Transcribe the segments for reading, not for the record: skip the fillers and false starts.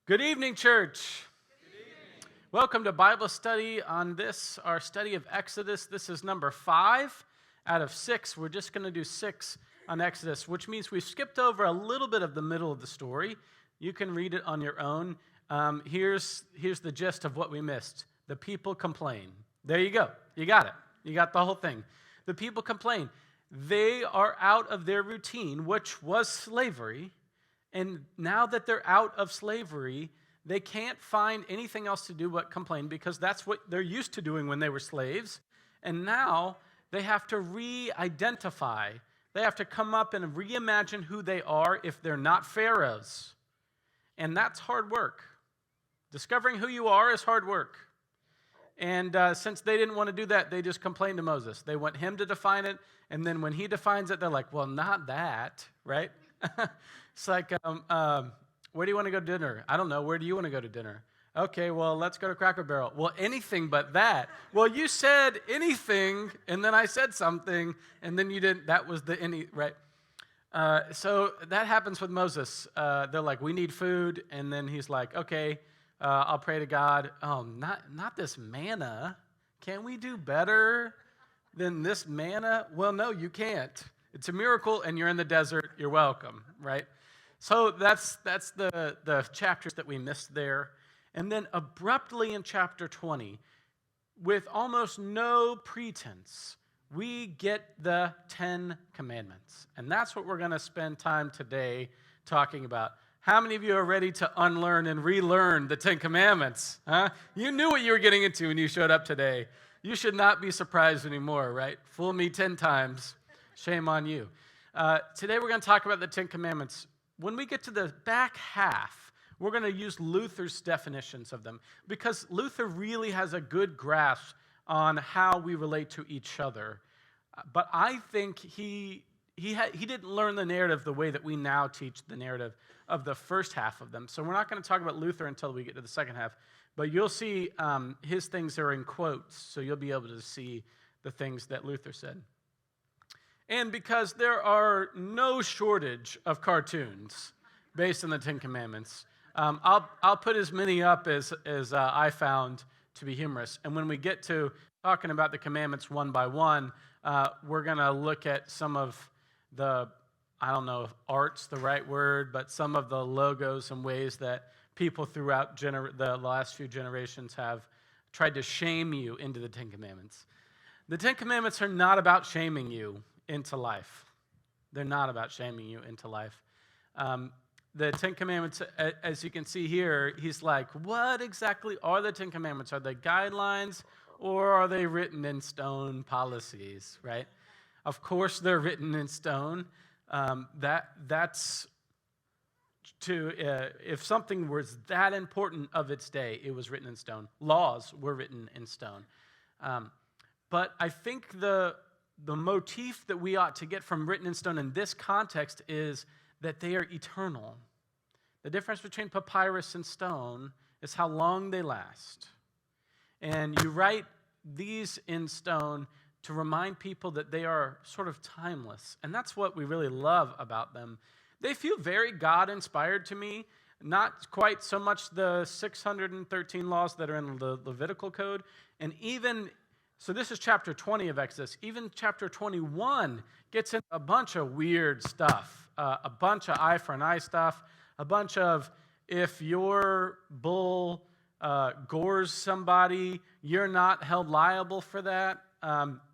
Good evening, church. Good evening. Welcome to Bible study on this, our study of Exodus. This is number 5 out of 6. We're just going to do 6 on Exodus, which means we've skipped over a little bit of the middle of the story. You can read it on your own. Here's the gist of what we missed. The people complain. There you go. You got it. You got the whole thing. The people complain. They are out of their routine, which was slavery. And now that they're out of slavery, they can't find anything else to do but complain because that's what they're used to doing when they were slaves. And now they have to re-identify. They have to come up and reimagine who they are if they're not pharaohs. And that's hard work. Discovering who you are is hard work. And since they didn't want to do that, they just complained to Moses. They want him to define it. And then when he defines it, they're like, well, not that, right? It's like, where do you want to go to dinner? I don't know. Where do you want to go to dinner? Okay, well, let's go to Cracker Barrel. Well, anything but that. Well, you said anything, and then I said something, and then you didn't. That was the any, right? So that happens with Moses. They're like, we need food, and then he's like, okay, I'll pray to God. Oh, not this manna. Can we do better than this manna? Well, no, you can't. It's a miracle, and you're in the desert. You're welcome, right? So that's the chapters that we missed there. And then abruptly in chapter 20, with almost no pretense, we get the 10 Commandments. And that's what we're going to spend time today talking about. How many of you are ready to unlearn and relearn the 10 Commandments? Huh? You knew what you were getting into when you showed up today. You should not be surprised anymore, right? Fool me 10 times. Shame on you. Today we're going to talk about the 10 Commandments. When we get to the back half, we're going to use Luther's definitions of them because Luther really has a good grasp on how we relate to each other. But I think he didn't learn the narrative the way that we now teach the narrative of the first half of them. So we're not going to talk about Luther until we get to the second half. But you'll see his things are in quotes, so you'll be able to see the things that Luther said. And because there are no shortage of cartoons based on the 10 Commandments, I'll put as many up as I found to be humorous. And when we get to talking about the commandments one by one, we're going to look at some of the, I don't know if art's the right word, but some of the logos and ways that people throughout the last few generations have tried to shame you into the 10 Commandments. The 10 Commandments are not about shaming you into life. They're not about shaming you into life. The 10 Commandments, as you can see here, he's like, what exactly are the 10 Commandments? Are they guidelines or are they written in stone policies, right? Of course they're written in stone. That's if something was that important of its day, it was written in stone. Laws were written in stone. But I think the motif that we ought to get from written in stone in this context is that they are eternal. The difference between papyrus and stone is how long they last. And you write these in stone to remind people that they are sort of timeless. And that's what we really love about them. They feel very God-inspired to me, not quite so much the 613 laws that are in the Levitical code, and even so this is chapter 20 of Exodus. Even chapter 21 gets into a bunch of weird stuff, a bunch of eye for an eye stuff, a bunch of if your bull gores somebody, you're not held liable for that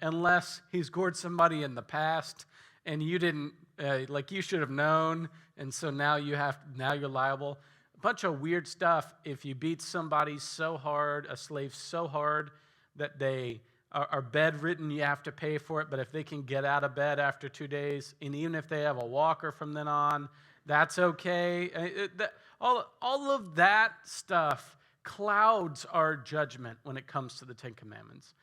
unless he's gored somebody in the past and you didn't, you should have known, and so now you're liable. A bunch of weird stuff. If you beat somebody so hard, a slave so hard that they are bedridden, you have to pay for it. But if they can get out of bed after 2 days, and even if they have a walker from then on, that's okay. All of that stuff clouds our judgment when it comes to the 10 Commandments.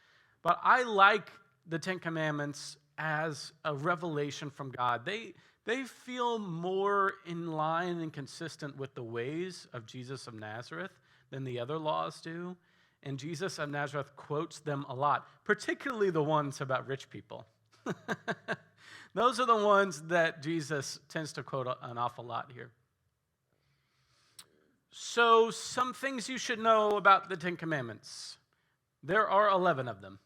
But I like the 10 Commandments as a revelation from God. They feel more in line and consistent with the ways of Jesus of Nazareth than the other laws do. And Jesus of Nazareth quotes them a lot, particularly the ones about rich people. Those are the ones that Jesus tends to quote an awful lot here. So, some things you should know about the Ten Commandments. There are 11 of them.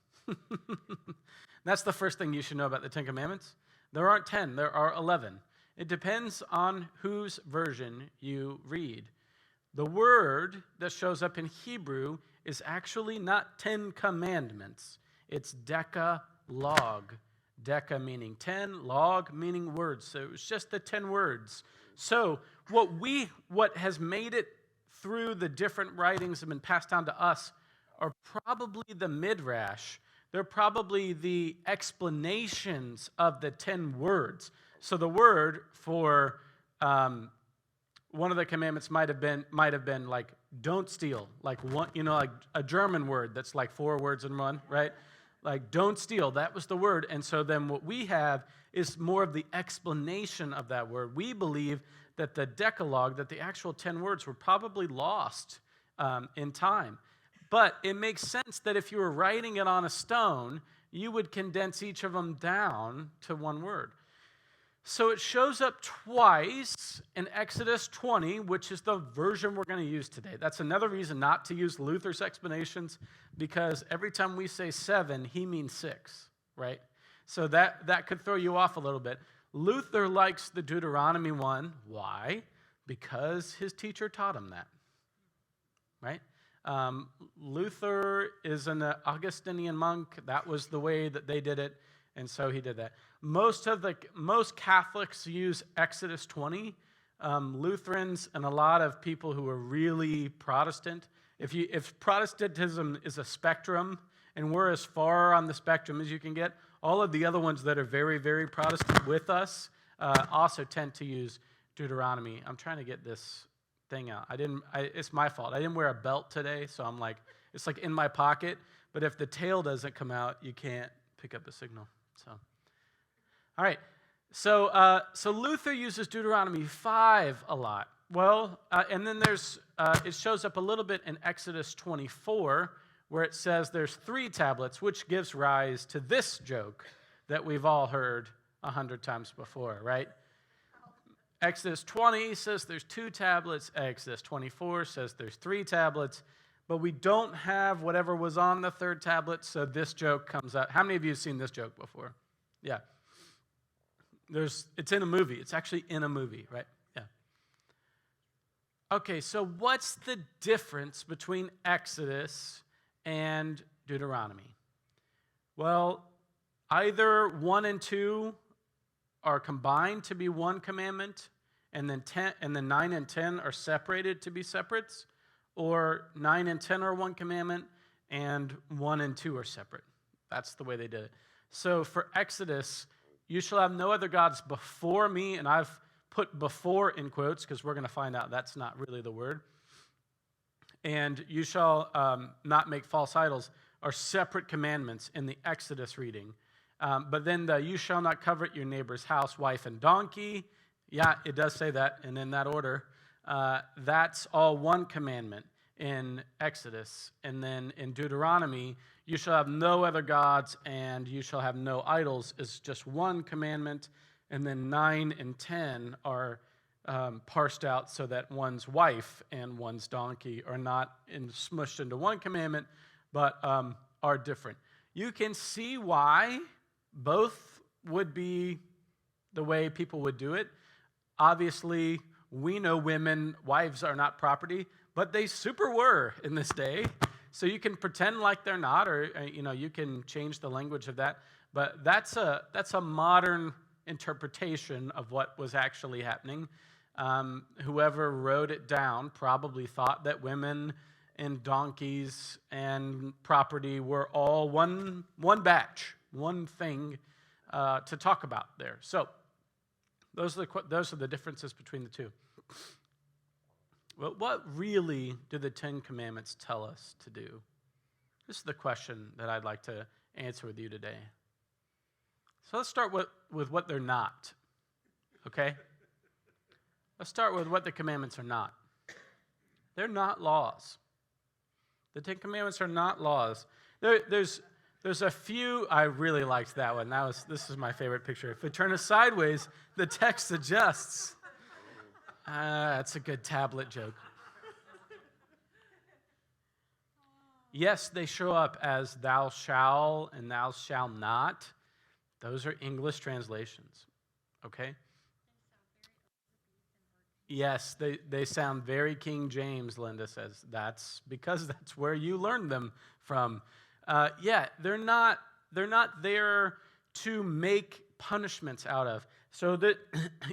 That's the first thing you should know about the Ten Commandments. There aren't 10, there are 11. It depends on whose version you read. The word that shows up in Hebrew is actually not 10 commandments. It's decalogue. Deca meaning 10, log meaning words. So it was just the 10 words. So what has made it through the different writings that have been passed down to us are probably the midrash. They're probably the explanations of the 10 words. So the word for one of the commandments might have been like don't steal, like one, like a German word that's like 4 words in one, right? Like don't steal. That was the word. And so then what we have is more of the explanation of that word. We believe that the Decalogue, that the actual 10 words were probably lost in time. But it makes sense that if you were writing it on a stone, you would condense each of them down to one word. So it shows up twice in Exodus 20, which is the version we're going to use today. That's another reason not to use Luther's explanations, because every time we say 7, he means 6, right? So that could throw you off a little bit. Luther likes the Deuteronomy one. Why? Because his teacher taught him that, right? Luther is an Augustinian monk. That was the way that they did it, and so he did that. Most Catholics use Exodus 20. Lutherans and a lot of people who are really Protestant. If Protestantism is a spectrum, and we're as far on the spectrum as you can get, all of the other ones that are very, very Protestant with us also tend to use Deuteronomy. I'm trying to get this thing out. It's my fault. I didn't wear a belt today, so I'm like, it's like in my pocket, but if the tail doesn't come out, you can't pick up the signal. So, all right. So Luther uses Deuteronomy 5 a lot. Well, and then it shows up a little bit in Exodus 24, where it says there's 3 tablets, which gives rise to this joke that we've all heard 100 times before, right? Exodus 20 says there's 2 tablets. Exodus 24 says there's 3 tablets. But we don't have whatever was on the 3rd tablet, so this joke comes out. How many of you have seen this joke before? Yeah. It's in a movie. It's actually in a movie, right? Yeah. Okay, so what's the difference between Exodus and Deuteronomy? Well, either 1 and 2 are combined to be one commandment, and then 9 and 10 are separated to be separates, or 9 and 10 are one commandment, and 1 and 2 are separate. That's the way they did it. So for Exodus, you shall have no other gods before me, and I've put before in quotes because we're going to find out that's not really the word. And you shall not make false idols are separate commandments in the Exodus reading. But then you shall not covet your neighbor's house, wife, and donkey. Yeah, it does say that, and in that order. That's all one commandment in Exodus. And then in Deuteronomy, you shall have no other gods and you shall have no idols is just one commandment. And then 9 and 10 are parsed out so that one's wife and one's donkey are not smushed into one commandment, but are different. You can see why both would be the way people would do it. Obviously, we know wives are not property, but they super were in this day. So you can pretend like they're not, or you can change the language of that. But that's a modern interpretation of what was actually happening. Whoever wrote it down probably thought that women and donkeys and property were all one batch, one thing to talk about there. So those are the differences between the two. But what really do the 10 Commandments tell us to do? This is the question that I'd like to answer with you today. So let's start with what they're not, okay? Let's start with what the commandments are not. They're not laws. The 10 Commandments are not laws. There's a few. I really liked that one. This is my favorite picture. If we turn it sideways, the text adjusts. That's a good tablet joke. Yes, they show up as thou shall and thou shall not. Those are English translations, okay? Yes, they sound very King James, Linda says. That's because that's where you learned them from. Yeah, they're not there to make punishments out of. So that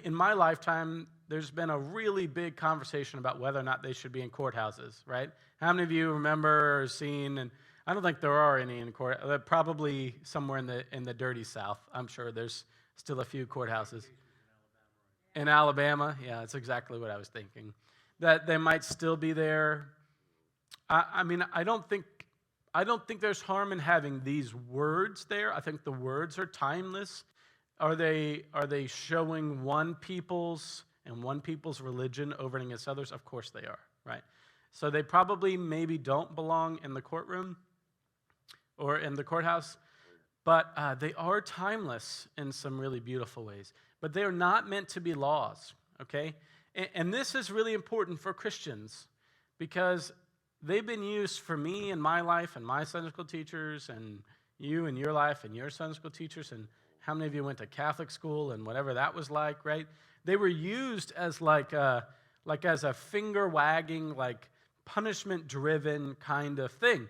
in my lifetime, there's been a really big conversation about whether or not they should be in courthouses, right? How many of you remember or seen, and I don't think there are any in court, probably somewhere in the dirty South. I'm sure there's still a few courthouses. In Alabama, yeah, that's exactly what I was thinking. That they might still be there. I mean, I don't think there's harm in having these words there. I think the words are timeless. Are they showing one people's religion over against others? Of course they are, right? So they probably maybe don't belong in the courtroom or in the courthouse, but they are timeless in some really beautiful ways. But they are not meant to be laws, okay? And this is really important for Christians because they've been used for me in my life and my Sunday school teachers and you in your life and your Sunday school teachers and how many of you went to Catholic school and whatever that was like, right? They were used as as a finger wagging, like punishment-driven kind of thing.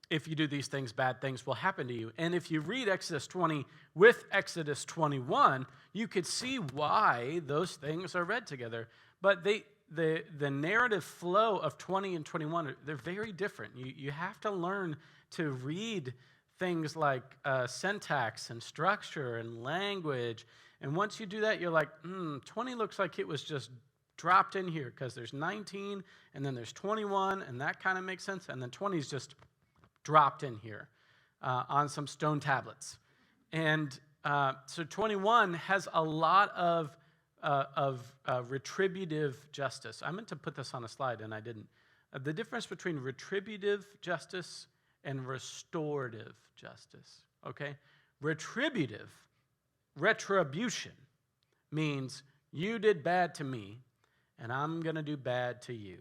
If you do these things, bad things will happen to you. And if you read Exodus 20 with Exodus 21, you could see why those things are read together. But the narrative flow of 20 and 21, they're very different. You have to learn to read things like syntax and structure and language. And once you do that, you're like, 20 looks like it was just dropped in here because there's 19 and then there's 21, and that kind of makes sense. And then 20 is just dropped in here on some stone tablets. And so 21 has a lot of retributive justice. I meant to put this on a slide, and I didn't. The difference between retributive justice and restorative justice, okay? Retribution means you did bad to me, and I'm going to do bad to you.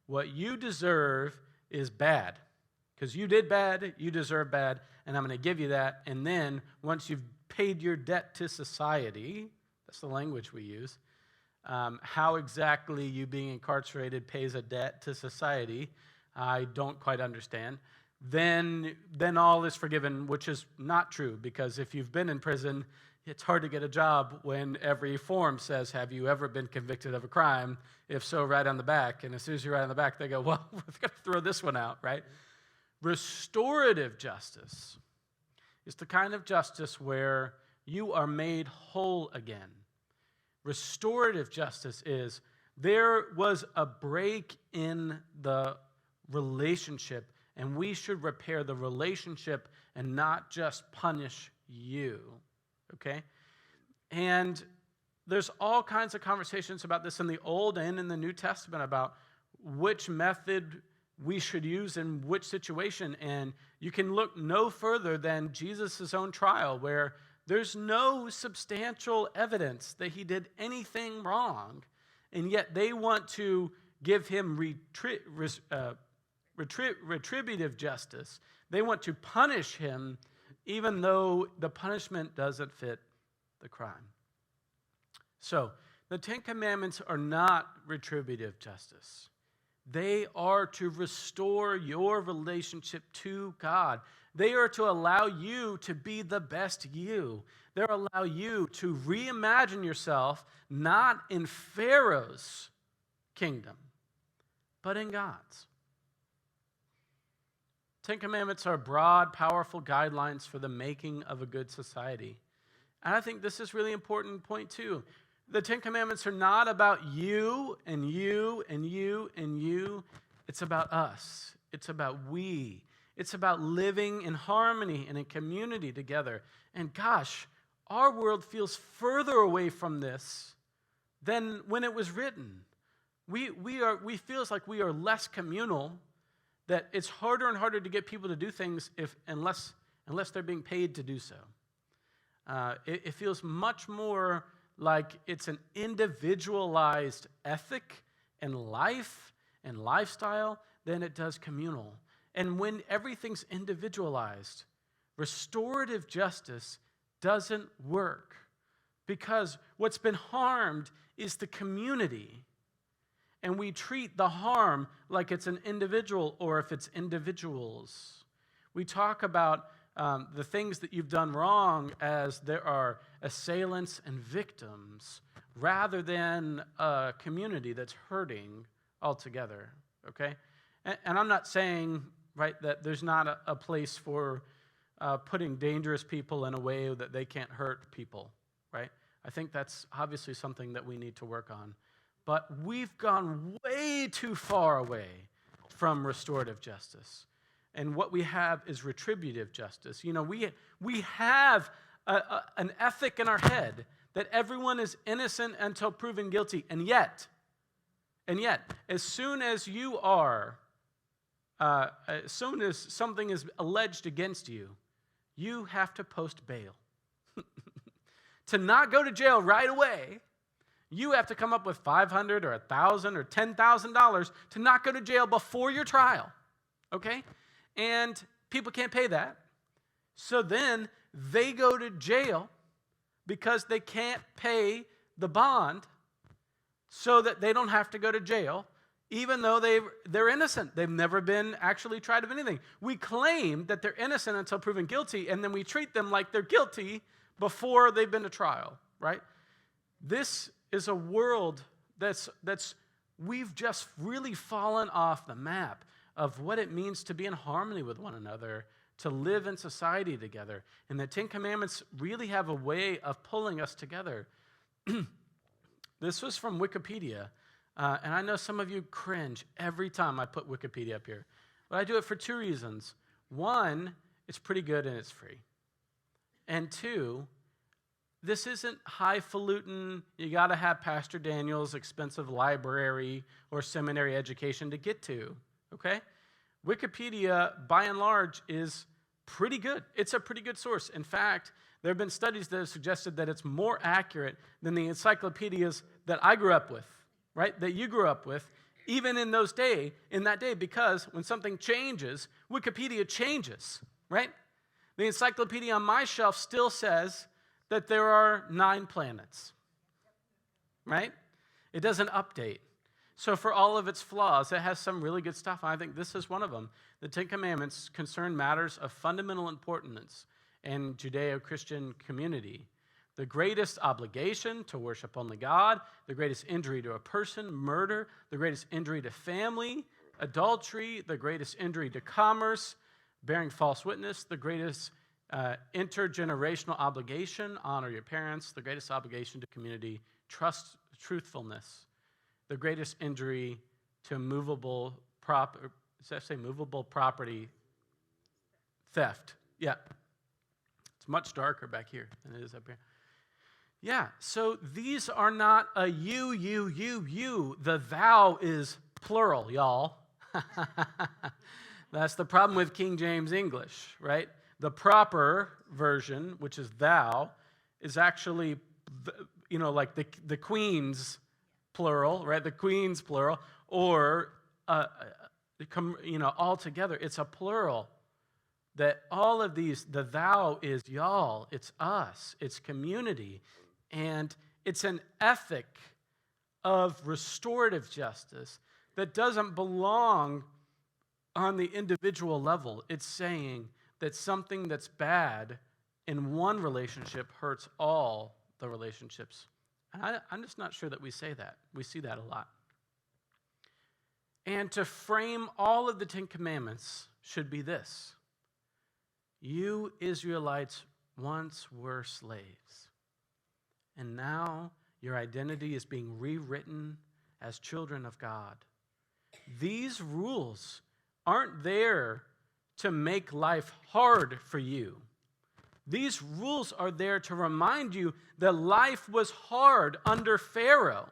What you deserve is bad. Because you did bad, you deserve bad, and I'm going to give you that. And then once you've paid your debt to society, that's the language we use, how exactly you being incarcerated pays a debt to society, I don't quite understand. Then all is forgiven, which is not true, because if you've been in prison, it's hard to get a job when every form says, have you ever been convicted of a crime? If so, write on the back. And as soon as you write on the back, they go, well, we've got to throw this one out, right? Restorative justice is the kind of justice where you are made whole again. Restorative justice is there was a break in the relationship, and we should repair the relationship and not just punish you, okay? And there's all kinds of conversations about this in the Old and in the New Testament about which method we should use in which situation. And you can look no further than Jesus' own trial, where there's no substantial evidence that he did anything wrong, and yet they want to give him retributive justice. They want to punish him even though the punishment doesn't fit the crime. So the Ten Commandments are not retributive justice. They are to restore your relationship to God. They are to allow you to be the best you. They allow you to reimagine yourself not in Pharaoh's kingdom, but in God's. Ten Commandments are broad, powerful guidelines for the making of a good society. And I think this is a really important point too. The Ten Commandments are not about you and you and you and you. It's about us. It's about we. It's about living in harmony and in community together. And gosh, our world feels further away from this than when it was written. We feels like we are less communal, that it's harder and harder to get people to do things unless they're being paid to do so. It feels much more like it's an individualized ethic and life and lifestyle than it does communal. And when everything's individualized, restorative justice doesn't work because what's been harmed is the community. And we treat the harm like it's an individual or if it's individuals. We talk about the things that you've done wrong as there are assailants and victims rather than a community that's hurting altogether, okay? And I'm not saying, right, that there's not a place for putting dangerous people in a way that they can't hurt people, right? I think that's obviously something that we need to work on. But we've gone way too far away from restorative justice. And what we have is retributive justice. You know, we have an ethic in our head that everyone is innocent until proven guilty. And yet, as soon as you are, as soon as something is alleged against you, you have to post bail. To not go to jail right away, you have to come up with $500 or $1,000 or $10,000 to not go to jail before your trial, okay? And people can't pay that. So then they go to jail because they can't pay the bond so that they don't have to go to jail, even though they're innocent. They've never been actually tried of anything. We claim that they're innocent until proven guilty, and then we treat them like they're guilty before they've been to trial, right? This is a world that's we've just really fallen off the map of what it means to be in harmony with one another, to live in society together. And the Ten Commandments really have a way of pulling us together. This was from Wikipedia, and I know some of you cringe every time I put Wikipedia up here, but I do it for two reasons. One, it's pretty good and it's free. And two, this isn't highfalutin, you got to have Pastor Daniel's expensive library or seminary education to get to, okay? Wikipedia, by and large, is pretty good. It's a pretty good source. In fact, there have been studies that have suggested that it's more accurate than the encyclopedias that I grew up with, right? That you grew up with, even in that day, because when something changes, Wikipedia changes, right? The encyclopedia on my shelf still says that there are 9 planets, right? It doesn't update. So for all of its flaws, it has some really good stuff. I think this is one of them. The Ten Commandments concern matters of fundamental importance in Judeo-Christian community. The greatest obligation to worship only God, the greatest injury to a person, murder, the greatest injury to family, adultery, the greatest injury to commerce, bearing false witness, the greatest intergenerational obligation, honor your parents, the greatest obligation to community, trust, truthfulness, the greatest injury to movable property, theft. Yeah. It's much darker back here than it is up here. Yeah, so these are not a you. The thou is plural, y'all. That's the problem with King James English, right? The proper version, which is thou, is actually, like the queen's plural, right? The queen's plural, or, all together. It's a plural. That all of these, the thou is y'all, it's us, it's community, and it's an ethic of restorative justice that doesn't belong on the individual level. It's saying that something that's bad in one relationship hurts all the relationships. And I'm just not sure that we say that. We see that a lot. And to frame all of the Ten Commandments should be this: you Israelites once were slaves, and now your identity is being rewritten as children of God. These rules aren't there to make life hard for you. These rules are there to remind you that life was hard under Pharaoh,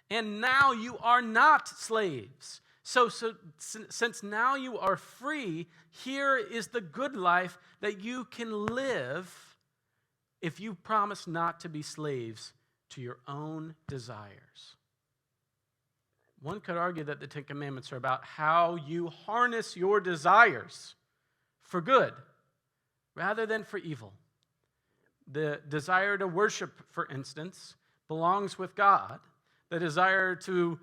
and now you are not slaves. So since now you are free, here is the good life that you can live if you promise not to be slaves to your own desires. one could argue that the Ten Commandments are about how you harness your desires for good rather than for evil. The desire to worship, for instance, belongs with God. The desire to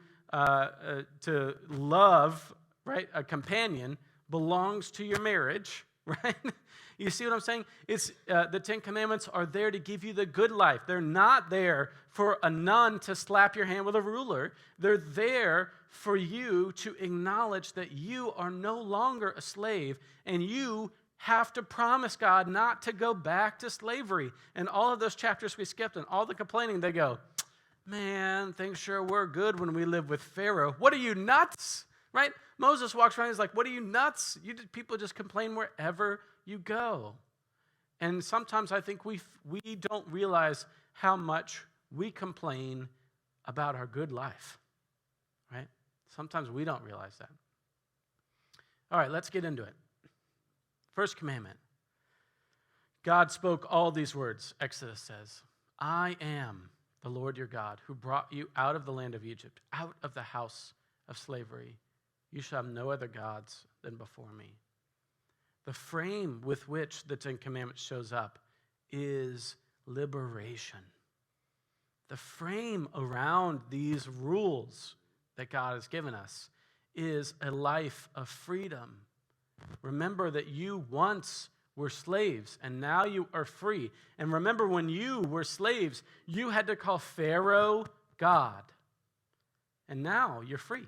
love, right, a companion belongs to your marriage, right? You see what I'm saying? It's the Ten Commandments are there to give you the good life. They're not there for a nun to slap your hand with a ruler. They're there for you to acknowledge that you are no longer a slave, and you have to promise God not to go back to slavery. And all of those chapters we skipped and all the complaining, they go, man, things sure were good when we lived with Pharaoh. What are you, nuts? Right? Moses walks around, he's like, what are you, nuts? People just complain wherever you go. And sometimes I think we don't realize how much we complain about our good life. Right? Sometimes we don't realize that. All right, let's get into it. First commandment. God spoke all these words, Exodus says, I am the Lord your God who brought you out of the land of Egypt, out of the house of slavery. You shall have no other gods than before me. The frame with which the Ten Commandments shows up is liberation. The frame around these rules that God has given us is a life of freedom. Remember that you once were slaves, and now you are free. And remember, when you were slaves, you had to call Pharaoh God. And now you're free.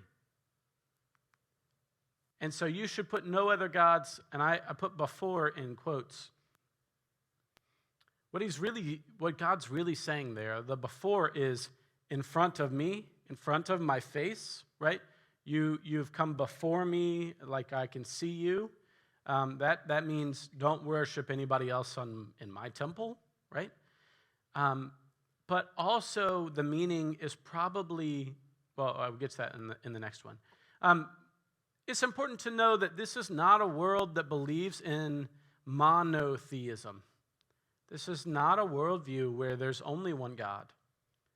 And so you should put no other gods, and I put before in quotes. What God's really saying there, the before is in front of me, in front of my face, right? You've come before me like I can see you. That means don't worship anybody else in my temple, right? But also the meaning is probably, well, I'll get to that in the next one. It's important to know that this is not a world that believes in monotheism. This is not a worldview where there's only one God.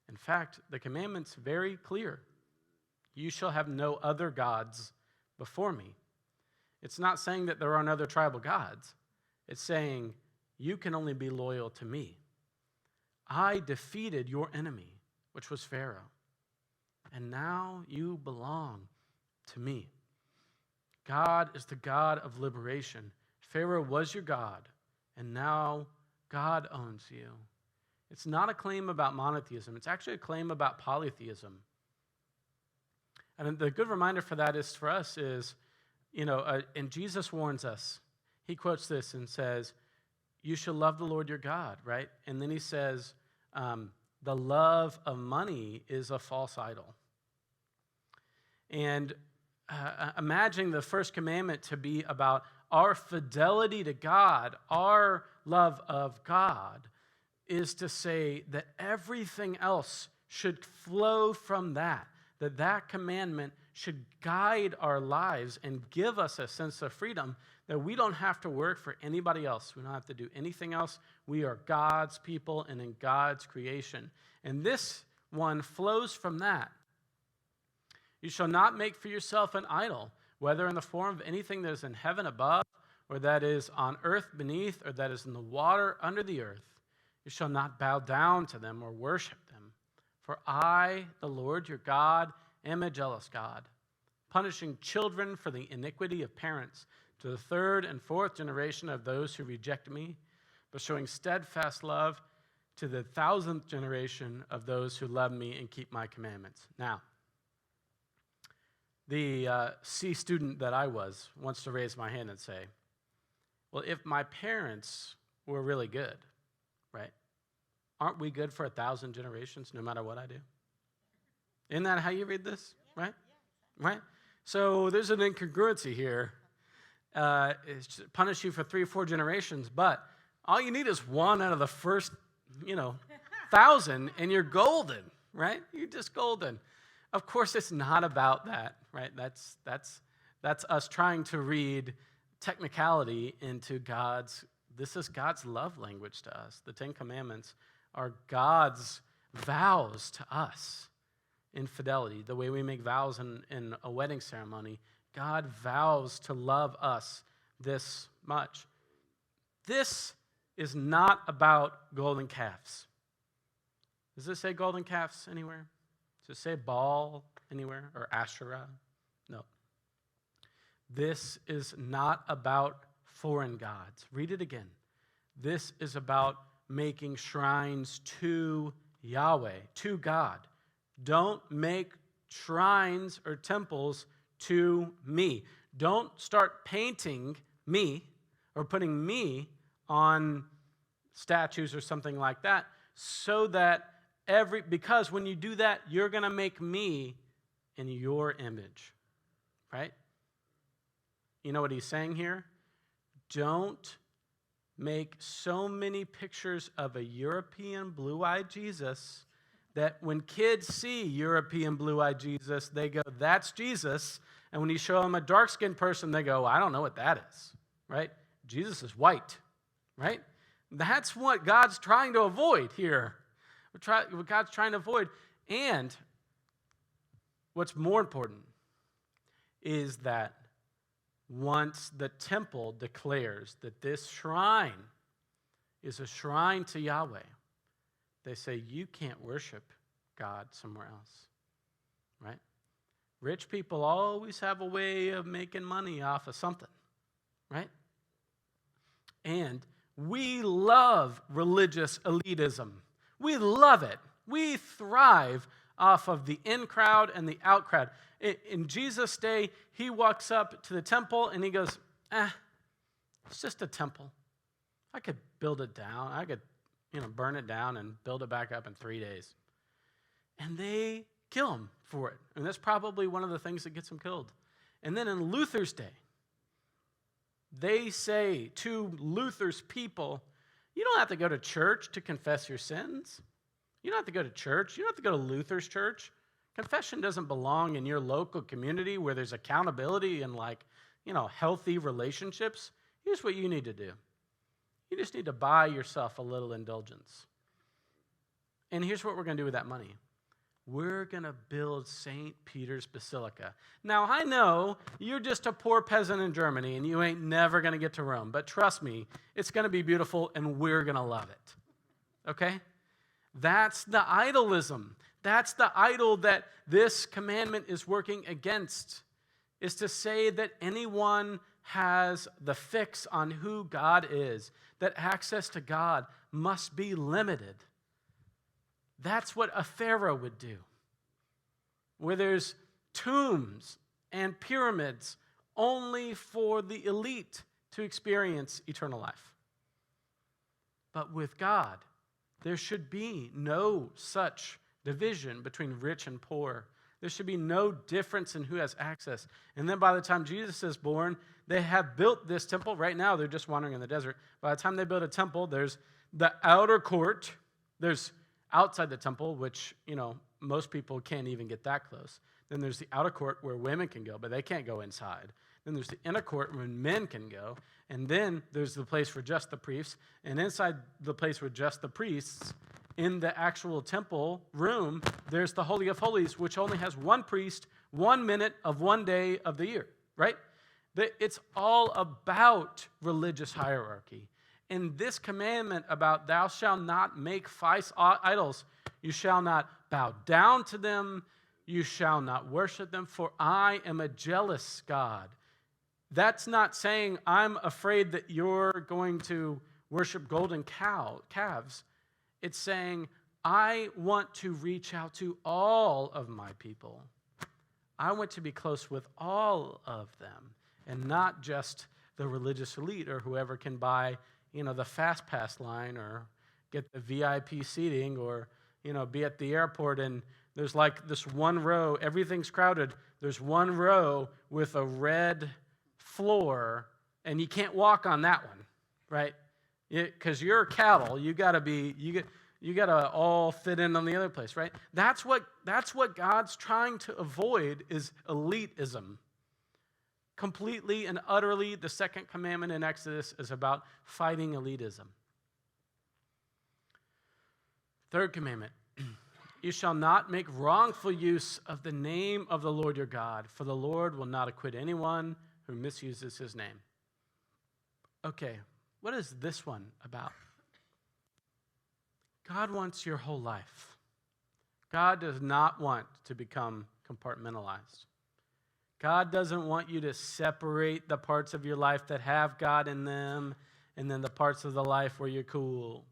In fact, the commandment's very clear. You shall have no other gods before me. It's not saying that there aren't other tribal gods. It's saying you can only be loyal to me. I defeated your enemy, which was Pharaoh. And now you belong to me. God is the God of liberation. Pharaoh was your God, and now God owns you. It's not a claim about monotheism. It's actually a claim about polytheism. And the good reminder for that is for us is, and Jesus warns us. He quotes this and says, you shall love the Lord your God, right? And then he says, the love of money is a false idol. And imagine the first commandment to be about our fidelity to God, our love of God, is to say that everything else should flow from that commandment should guide our lives and give us a sense of freedom that we don't have to work for anybody else. We don't have to do anything else. We are God's people and in God's creation. And this one flows from that. You shall not make for yourself an idol, whether in the form of anything that is in heaven above, or that is on earth beneath, or that is in the water under the earth. You shall not bow down to them or worship them. For I, the Lord your God, am a jealous God, punishing children for the iniquity of parents to the third and fourth generation of those who reject me, but showing steadfast love to the 1,000th generation of those who love me and keep my commandments. Now, the C student that I was wants to raise my hand and say, well, if my parents were really good, right, aren't we good for 1,000 generations no matter what I do? Isn't that how you read this, right? Right? So there's an incongruency here. It's punish you for 3 or 4 generations, but all you need is one out of the first, 1,000, and you're golden, right? You're just golden. Of course, it's not about that, right? That's us trying to read technicality into this is God's love language to us. The 10 Commandments are God's vows to us. infidelity, the way we make vows in a wedding ceremony. God vows to love us this much. This is not about golden calves. Does it say golden calves anywhere? Does it say Baal anywhere or Asherah? No. This is not about foreign gods. Read it again. This is about making shrines to Yahweh, to God. Don't make shrines or temples to me. Don't start painting me or putting me on statues or something like that, so that because when you do that, you're going to make me in your image, right? You know what he's saying here? Don't make so many pictures of a European blue-eyed Jesus that when kids see European blue-eyed Jesus, they go, that's Jesus. And when you show them a dark-skinned person, they go, I don't know what that is, right? Jesus is white, right? That's what God's trying to avoid here. What God's trying to avoid. And what's more important is that once the temple declares that this shrine is a shrine to Yahweh, they say, you can't worship God somewhere else, right? Rich people always have a way of making money off of something, right? And we love religious elitism. We love it. We thrive off of the in crowd and the out crowd. In Jesus' day, he walks up to the temple and he goes, it's just a temple. I could build it down. I could, burn it down and build it back up in 3 days. And they kill him for it. And that's probably one of the things that gets him killed. And then in Luther's day, they say to Luther's people, you don't have to go to church to confess your sins. You don't have to go to church. You don't have to go to Luther's church. Confession doesn't belong in your local community where there's accountability and healthy relationships. Here's what you need to do. You just need to buy yourself a little indulgence. And here's what we're going to do with that money. We're going to build St. Peter's Basilica. Now, I know you're just a poor peasant in Germany and you ain't never going to get to Rome, but trust me, it's going to be beautiful and we're going to love it. Okay? That's the idolism. That's the idol that this commandment is working against, is to say that anyone has the fix on who God is, that access to God must be limited. That's what a pharaoh would do, where there's tombs and pyramids only for the elite to experience eternal life. But with God, there should be no such division between rich and poor. There should be no difference in who has access. And then by the time Jesus is born, they have built this temple. Right now, they're just wandering in the desert. By the time they build a temple, there's the outer court. There's outside the temple, which, most people can't even get that close. Then there's the outer court where women can go, but they can't go inside. Then there's the inner court where men can go. And then there's the place for just the priests. And inside the place for just the priests, in the actual temple room, there's the Holy of Holies, which only has one priest, 1 minute of 1 day of the year, right? It's all about religious hierarchy. And this commandment about thou shalt not make false idols, you shall not bow down to them, you shall not worship them, for I am a jealous God. That's not saying I'm afraid that you're going to worship golden calves. It's saying I want to reach out to all of my people. I want to be close with all of them and not just the religious elite or whoever can buy, the fast pass line or get the VIP seating or, be at the airport and there's like this one row, everything's crowded. There's one row with a red floor and you can't walk on that one, right? Because you're cattle, you got to all fit in on the other place, right? That's what God's trying to avoid is elitism. Completely and utterly, the second commandment in Exodus is about fighting elitism. Third commandment You shall not make wrongful use of the name of the Lord your God, for the Lord will not acquit anyone who misuses his name. Okay, what is this one about? God wants your whole life. God does not want to become compartmentalized. God doesn't want you to separate the parts of your life that have God in them and then the parts of the life where you're cool.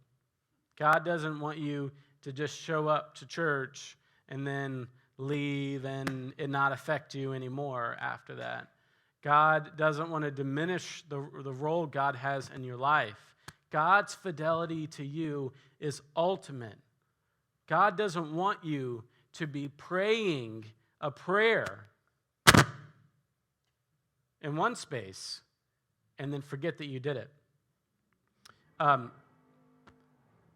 God doesn't want you to just show up to church and then leave and it not affect you anymore after that. God doesn't want to diminish the role God has in your life. God's fidelity to you is ultimate. God doesn't want you to be praying a prayer in one space and then forget that you did it.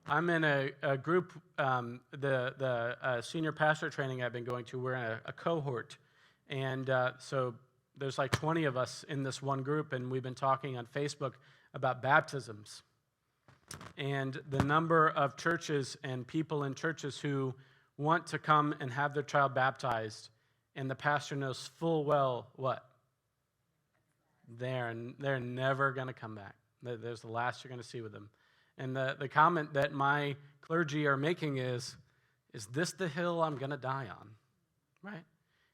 I'm in a group, the senior pastor training I've been going to, we're in a cohort. And so there's like 20 of us in this one group, and we've been talking on Facebook about baptisms. And the number of churches and people in churches who want to come and have their child baptized, and the pastor knows full well what? They're never going to come back. There's the last you're going to see with them. And the comment that my clergy are making is this the hill I'm going to die on? Right?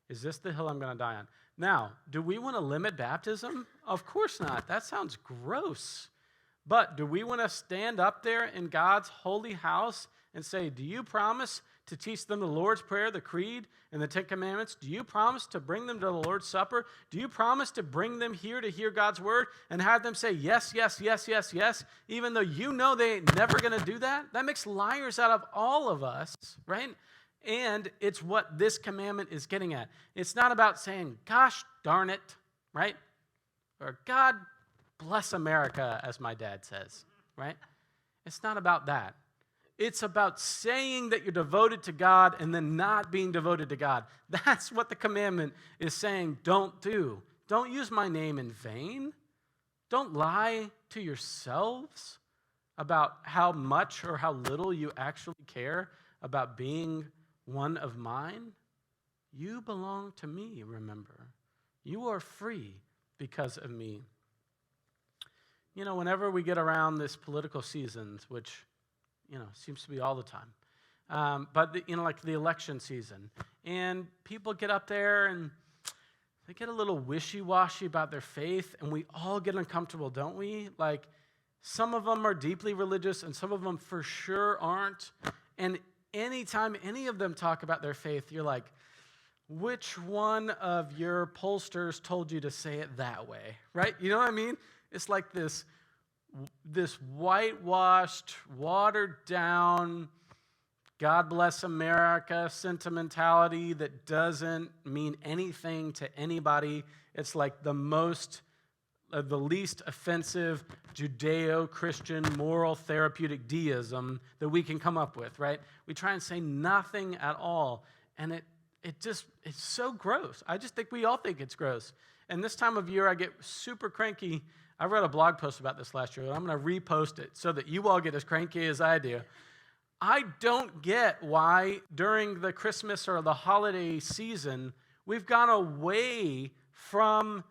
Is this the hill I'm going to die on? Now, do we want to limit baptism? Of course not. That sounds gross. But do we want to stand up there in God's holy house and say, do you promise to teach them the Lord's Prayer, the Creed, and the Ten Commandments? Do you promise to bring them to the Lord's Supper? Do you promise to bring them here to hear God's word and have them say yes, yes, yes, yes, yes, even though you know they ain't never going to do that? That makes liars out of all of us, right? And it's what this commandment is getting at. It's not about saying, gosh darn it, right? Or God bless America, as my dad says, right? It's not about that. It's about saying that you're devoted to God and then not being devoted to God. That's what the commandment is saying don't do. Don't use my name in vain. Don't lie to yourselves about how much or how little you actually care about being one of mine. You belong to me, remember. You are free because of me. You know, whenever we get around this political seasons, which seems to be all the time. But, like the election season. And people get up there and they get a little wishy-washy about their faith, and we all get uncomfortable, don't we? Like, some of them are deeply religious, and some of them for sure aren't. And anytime any of them talk about their faith, you're like, which one of your pollsters told you to say it that way, right? You know what I mean? It's like this whitewashed, watered-down, God bless America sentimentality that doesn't mean anything to anybody. It's like the least offensive Judeo-Christian moral therapeutic deism that we can come up with, right? We try and say nothing at all, and it's so gross. I just think we all think it's gross. And this time of year, I get super cranky. I wrote a blog post about this last year, and I'm going to repost it so that you all get as cranky as I do. I don't get why during the Christmas or the holiday season, we've gone away from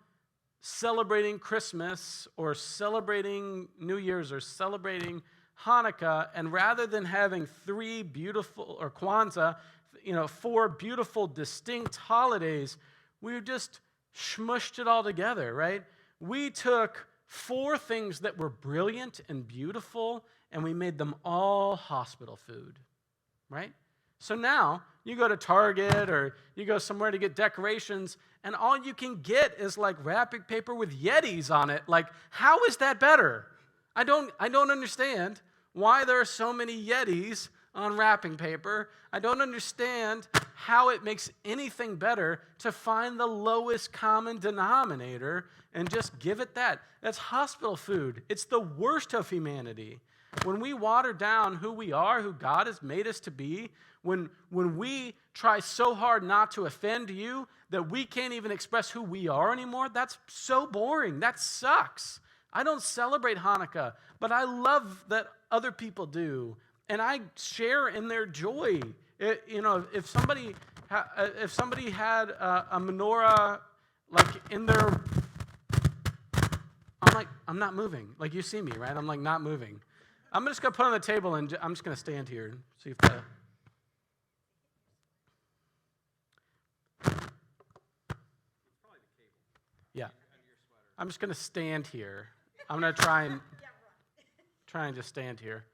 celebrating Christmas or celebrating New Year's or celebrating Hanukkah, and rather than having Kwanzaa, 4 beautiful, distinct holidays, we've just smushed it all together, right? We took 4 things that were brilliant and beautiful, and we made them all hospital food, right? So now you go to Target or you go somewhere to get decorations, and all you can get is like wrapping paper with Yetis on it. Like, how is that better? I don't understand why there are so many Yetis on wrapping paper. I don't understand how it makes anything better to find the lowest common denominator and just give it that. That's hospital food. It's the worst of humanity. When we water down who we are, who God has made us to be, when we try so hard not to offend you that we can't even express who we are anymore, that's so boring. That sucks. I don't celebrate Hanukkah, but I love that other people do. And I share in their joy If somebody had a menorah like in their, I'm not moving. Like you see me, right? I'm like not moving. I'm just gonna put it on the table and I'm just gonna stand here and see if the. Yeah, I'm just gonna stand here. I'm gonna try and just stand here.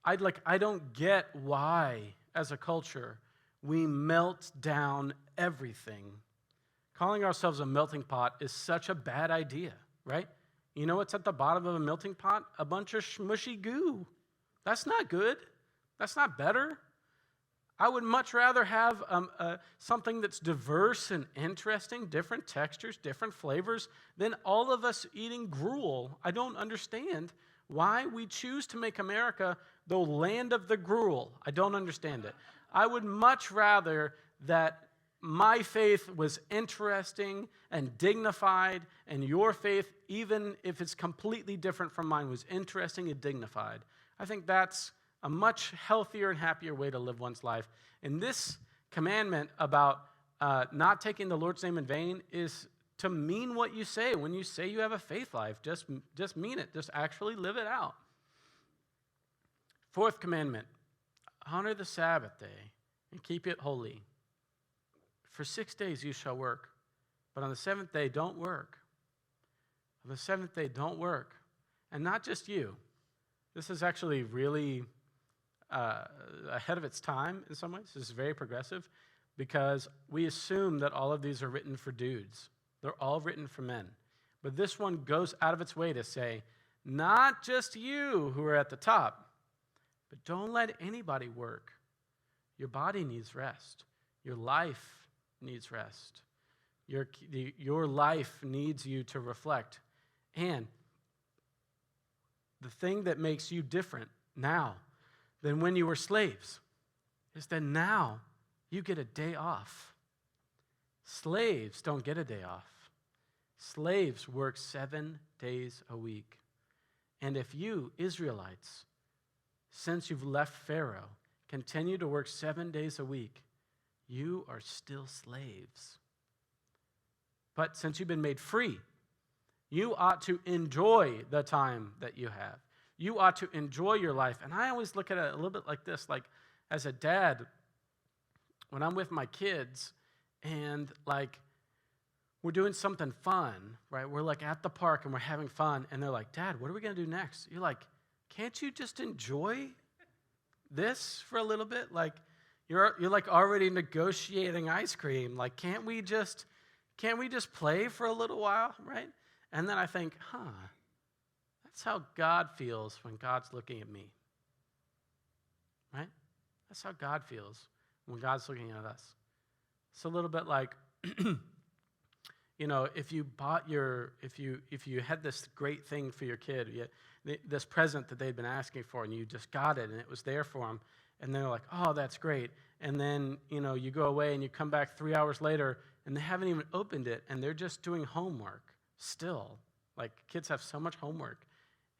I don't get why, as a culture, we melt down everything. Calling ourselves a melting pot is such a bad idea, right? You know what's at the bottom of a melting pot? A bunch of smushy goo. That's not good. That's not better. I would much rather have something that's diverse and interesting, different textures, different flavors, than all of us eating gruel. I don't understand why we choose to make America the land of the gruel. I don't understand it. I would much rather that my faith was interesting and dignified, and your faith, even if it's completely different from mine, was interesting and dignified. I think that's a much healthier and happier way to live one's life. And this commandment about not taking the Lord's name in vain is to mean what you say. When you say you have a faith life, just mean it. Just actually live it out. Fourth commandment, honor the Sabbath day and keep it holy. For 6 days you shall work, but on the seventh day don't work. On the seventh day don't work. And not just you. This is actually really ahead of its time in some ways. This is very progressive because we assume that all of these are written for dudes. They're all written for men. But this one goes out of its way to say, not just you who are at the top, but don't let anybody work. Your body needs rest. Your life needs rest. Your life needs you to reflect. And the thing that makes you different now than when you were slaves is that now you get a day off. Slaves don't get a day off. Slaves work 7 days a week. And if you, Israelites, since you've left Pharaoh, continue to work 7 days a week, you are still slaves. But since you've been made free, you ought to enjoy the time that you have. You ought to enjoy your life. And I always look at it a little bit like this, like as a dad, when I'm with my kids and like we're doing something fun, right? We're like at the park and we're having fun and they're like, Dad, what are we going to do next? You're like, can't you just enjoy this for a little bit? Like you're like already negotiating ice cream. Like can't we just play for a little while, right? And then I think, that's how God feels when God's looking at me, right? That's how God feels when God's looking at us. It's a little bit like, if you had this great thing for your kid, this present that they'd been asking for, and you just got it, and it was there for them, and they're like, oh, that's great. And then, you go away, and you come back 3 hours later, and they haven't even opened it, and they're just doing homework still. Like, kids have so much homework.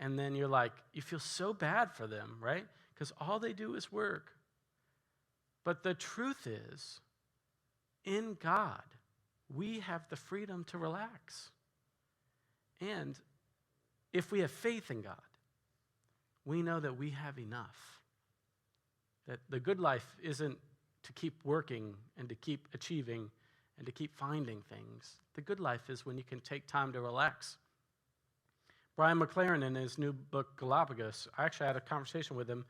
And then you're like, you feel so bad for them, right? Because all they do is work. But the truth is, in God, we have the freedom to relax. And if we have faith in God, we know that we have enough. That the good life isn't to keep working and to keep achieving and to keep finding things. The good life is when you can take time to relax. Brian McLaren, in his new book, Galapagos, I actually had a conversation with him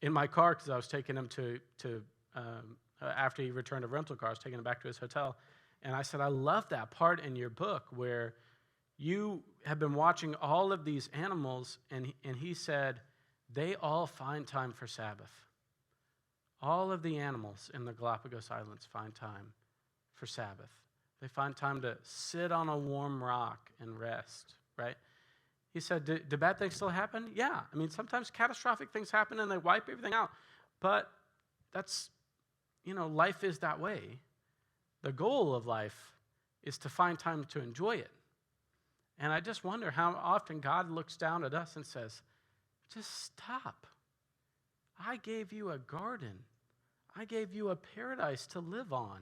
in my car because I was taking him to after he returned to rental car, I was taking him back to his hotel. And I said, I love that part in your book where you have been watching all of these animals, and he said, they all find time for Sabbath. All of the animals in the Galapagos Islands find time for Sabbath. They find time to sit on a warm rock and rest, right? He said, do bad things still happen? Yeah. I mean, sometimes catastrophic things happen and they wipe everything out. But that's, life is that way. The goal of life is to find time to enjoy it. And I just wonder how often God looks down at us and says, just stop. I gave you a garden I gave you a paradise to live on,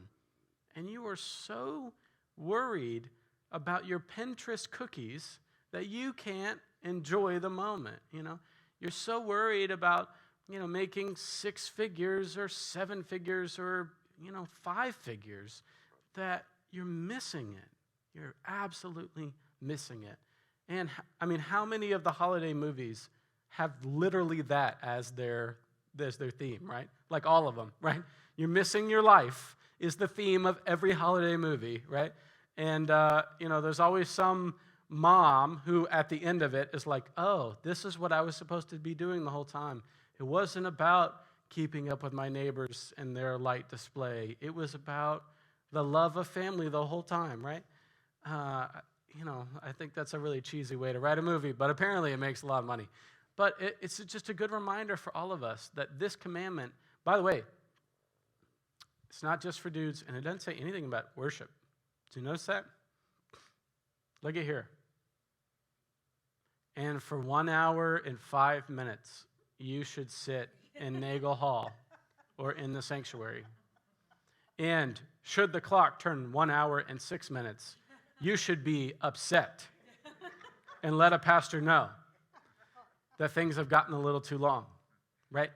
and you are so worried about your Pinterest cookies that you can't enjoy the moment, You're so worried about, making 6 figures or 7 figures or, 5 figures that you're missing it. You're absolutely missing it. And, how many of the holiday movies have literally that as their theme, right? Like all of them, right? You're missing your life is the theme of every holiday movie, right? And, there's always some mom who at the end of it is like, oh, this is what I was supposed to be doing the whole time. It wasn't about keeping up with my neighbors and their light display. It was about the love of family the whole time, right? I think that's a really cheesy way to write a movie, but apparently it makes a lot of money. But it's just a good reminder for all of us that this commandment, by the way, it's not just for dudes, and it doesn't say anything about worship. Do you notice that? Look at here. And for 1 hour and 5 minutes, you should sit in Nagel Hall or in the sanctuary. And should the clock turn 1 hour and 6 minutes, you should be upset and let a pastor know that things have gotten a little too long, right?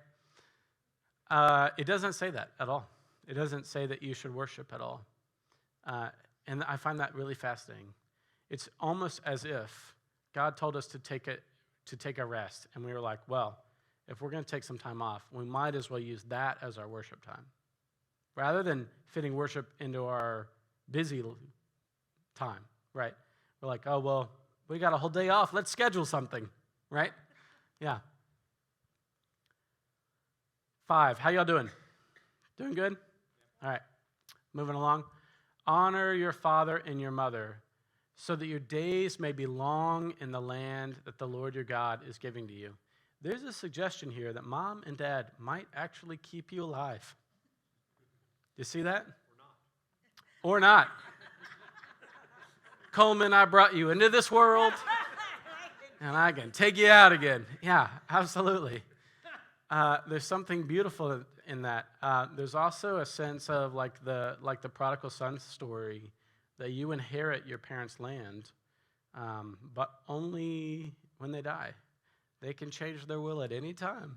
It doesn't say that at all. It doesn't say that you should worship at all. And I find that really fascinating. It's almost as if God told us to take a rest, and we were like, well, if we're going to take some time off, we might as well use that as our worship time. Rather than fitting worship into our busy time, right? We're like, oh, well, we got a whole day off. Let's schedule something, right? Yeah. 5, how y'all doing? Doing good? All right, moving along. Honor your father and your mother, so that your days may be long in the land that the Lord your God is giving to you. There's a suggestion here that mom and dad might actually keep you alive. You see that? Or not. Coleman, I brought you into this world, and I can take you out again. Yeah, absolutely. There's something beautiful in that. There's also a sense of like the prodigal son story, that you inherit your parents' land, but only when they die. They can change their will at any time,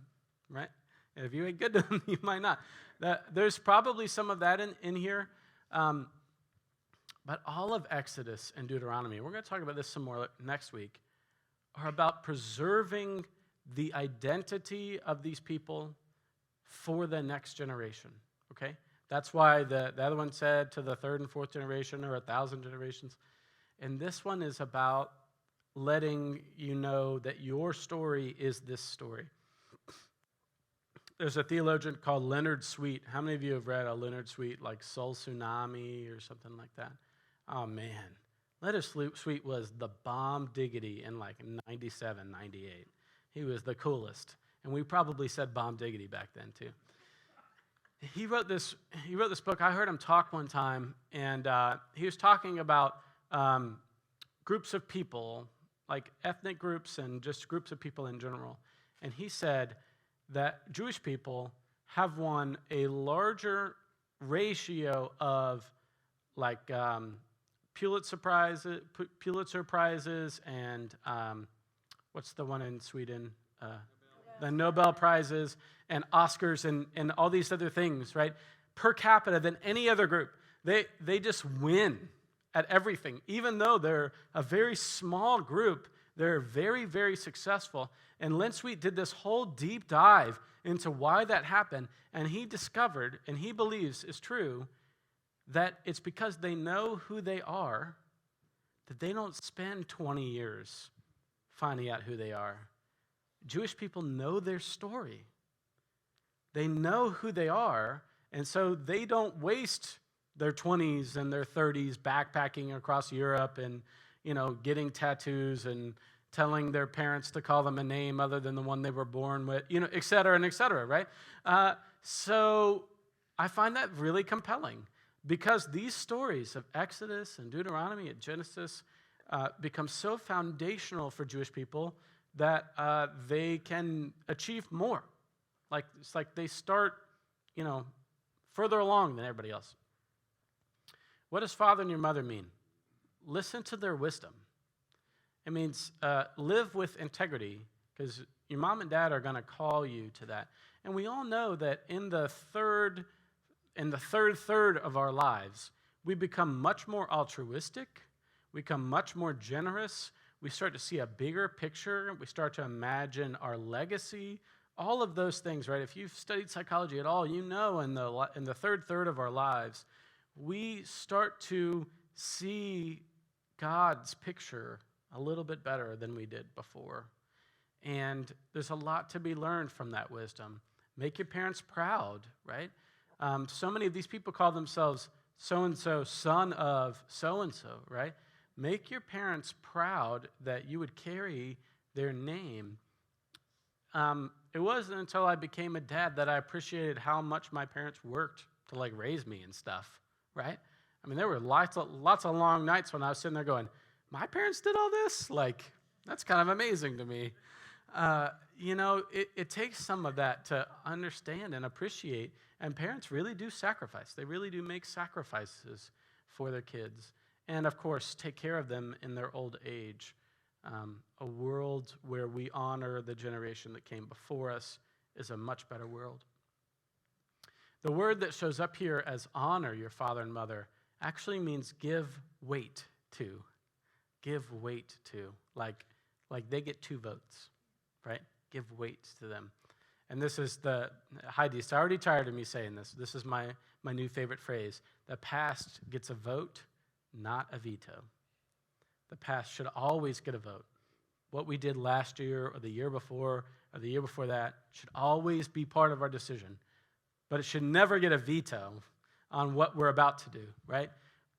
right? And if you ain't good to them, you might not. There's probably some of that in here, but all of Exodus and Deuteronomy, we're going to talk about this some more next week, are about preserving the identity of these people for the next generation, okay? That's why the other one said to the 3rd and 4th generation, or 1,000 generations. And this one is about letting you know that your story is this story. There's a theologian called Leonard Sweet. How many of you have read a Leonard Sweet, like Soul Tsunami or something like that? Oh, man. Leonard Sweet was the bomb diggity in like 97, 98. He was the coolest. And we probably said bomb diggity back then, too. He wrote this book. I heard him talk one time, and he was talking about groups of people, like ethnic groups and just groups of people in general. And he said that Jewish people have won a larger ratio of like Pulitzer Prizes and what's the one in Sweden? The Nobel Prizes and Oscars and all these other things, right? Per capita than any other group. They just win at everything. Even though they're a very small group, they're very, very successful. And Len Sweet did this whole deep dive into why that happened, and he discovered, and he believes is true, that it's because they know who they are, that they don't spend 20 years finding out who they are. Jewish people know their story. They know who they are, and so they don't waste their 20s and their 30s backpacking across Europe and, getting tattoos and telling their parents to call them a name other than the one they were born with, et cetera, right? So I find that really compelling because these stories of Exodus and Deuteronomy and Genesis become so foundational for Jewish people that they can achieve more. It's like they start, further along than everybody else. What does father and your mother mean? Listen to their wisdom. It means live with integrity, because your mom and dad are going to call you to that. And we all know that in the third third of our lives, we become much more altruistic, we become much more generous, we start to see a bigger picture, we start to imagine our legacy, all of those things, right? If you've studied psychology at all, you know in the third third of our lives, we start to see God's picture a little bit better than we did before. And there's a lot to be learned from that wisdom. Make your parents proud, right? So many of these people call themselves so-and-so, son of so-and-so, right? Make your parents proud that you would carry their name. It wasn't until I became a dad that I appreciated how much my parents worked to raise me and stuff, right? I mean, there were lots of long nights when I was sitting there going, my parents did all this? That's kind of amazing to me. It takes some of that to understand and appreciate, and parents really do sacrifice. They really do make sacrifices for their kids, and of course, take care of them in their old age. A world where we honor the generation that came before us is a much better world. The word that shows up here as honor your father and mother actually means give weight to. Give weight to. Like they get 2 votes, right? Give weight to them. And this is Heidi's already tired of me saying this. This is my new favorite phrase. The past gets a vote, not a veto. The past should always get a vote. What we did last year or the year before or the year before that should always be part of our decision. But it should never get a veto on what we're about to do, right?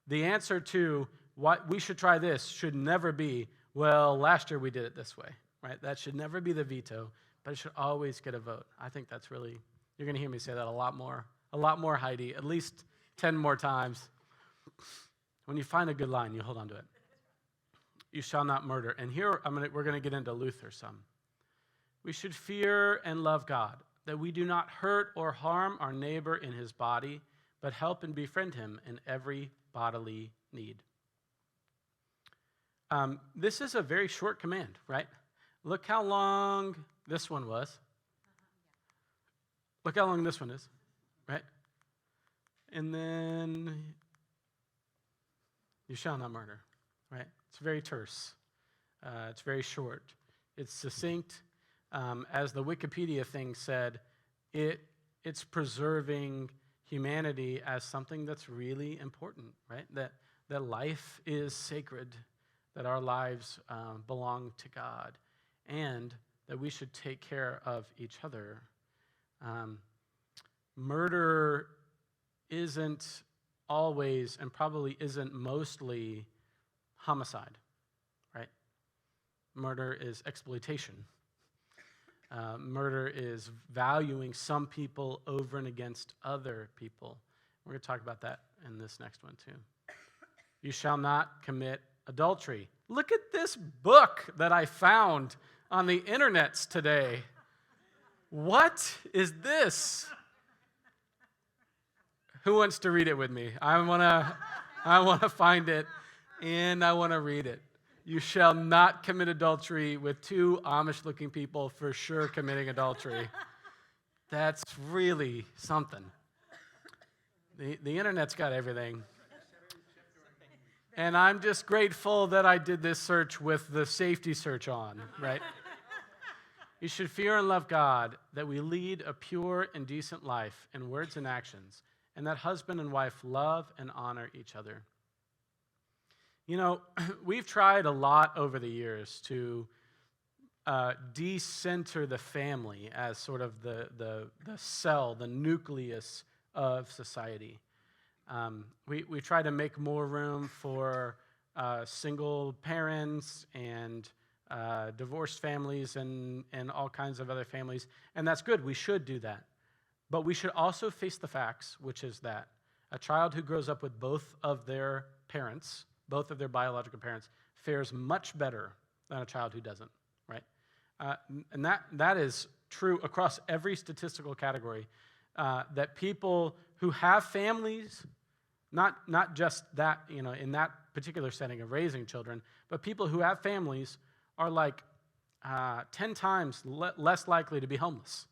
The answer to what we should try this should never be, well, last year we did it this way, right? That should never be the veto, but it should always get a vote. I think that's really, you're going to hear me say that a lot more, Heidi, at least 10 more times. When you find a good line, you hold on to it. You shall not murder. And here we're going to get into Luther some. We should fear and love God, that we do not hurt or harm our neighbor in his body, but help and befriend him in every bodily need. This is a very short command, right? Look how long this one was. Look how long this one is, right? And then you shall not murder, right? It's very terse. It's very short. It's succinct. As the Wikipedia thing said, it's preserving humanity as something that's really important, right? That life is sacred, that our lives belong to God, and that we should take care of each other. Murder isn't always, and probably isn't mostly, homicide, right? Murder is exploitation. Murder is valuing some people over and against other people. We're going to talk about that in this next one too. You shall not commit adultery. Look at this book that I found on the internets today. What is this? Who wants to read it with me? I want to find it, and I want to read it. You shall not commit adultery with 2 Amish-looking people for sure committing adultery. That's really something. The internet's got everything. And I'm just grateful that I did this search with the safety search on, right? You should fear and love God, that we lead a pure and decent life in words and actions, and that husband and wife love and honor each other. You know, we've tried a lot over the years to decenter the family as sort of the cell, the nucleus of society. We try to make more room for single parents and divorced families and all kinds of other families, and that's good. We should do that. But we should also face the facts, which is that a child who grows up with both of their parents, both of their biological parents, fares much better than a child who doesn't, right? And that is true across every statistical category. that people who have families, not just that, in that particular setting of raising children, but people who have families are like 10 times less likely to be homeless,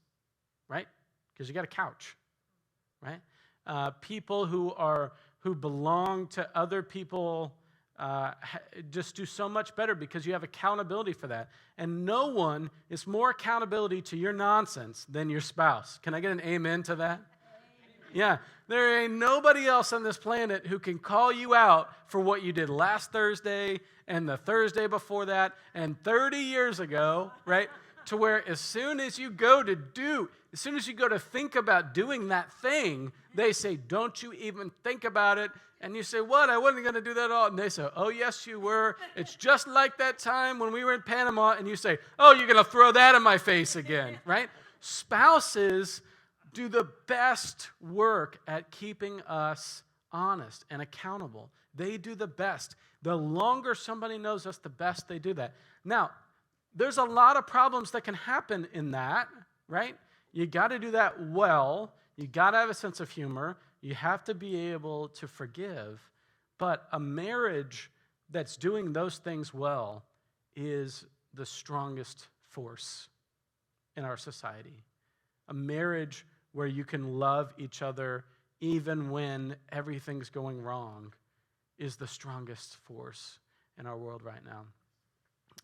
right? Because you got a couch, right? People who belong to other people just do so much better because you have accountability for that. And no one is more accountability to your nonsense than your spouse. Can I get an amen to that? Yeah, there ain't nobody else on this planet who can call you out for what you did last Thursday and the Thursday before that and 30 years ago, right? To where as soon as you go to think about doing that thing, they say, don't you even think about it. And you say, what? I wasn't going to do that at all. And they say, oh, yes, you were. It's just like that time when we were in Panama. And you say, oh, you're going to throw that in my face again, right? Spouses do the best work at keeping us honest and accountable. They do the best. The longer somebody knows us, the best they do that. Now, there's a lot of problems that can happen in that, right? You got to do that well. You got to have a sense of humor. You have to be able to forgive. But a marriage that's doing those things well is the strongest force in our society. A marriage where you can love each other even when everything's going wrong is the strongest force in our world right now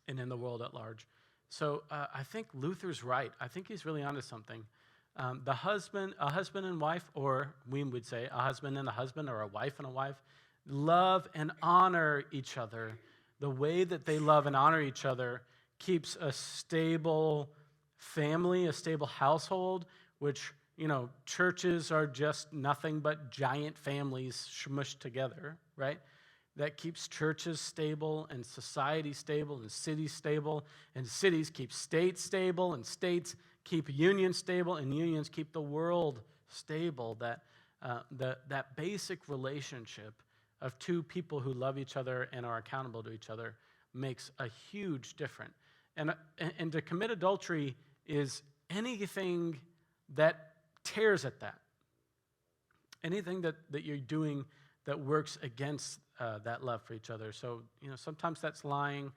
and in the world at large. So I think Luther's right. I think he's really onto something. A husband and wife, or we would say a husband and a husband, or a wife and a wife, love and honor each other. The way that they love and honor each other keeps a stable family, a stable household, which, churches are just nothing but giant families smushed together, right? That keeps churches stable and society stable and cities stable, and cities keep states stable, and states keep unions stable, and unions keep the world stable. That basic relationship of two people who love each other and are accountable to each other makes a huge difference. And to commit adultery is anything that tears at that. Anything that you're doing that works against that love for each other. So, sometimes that's lying.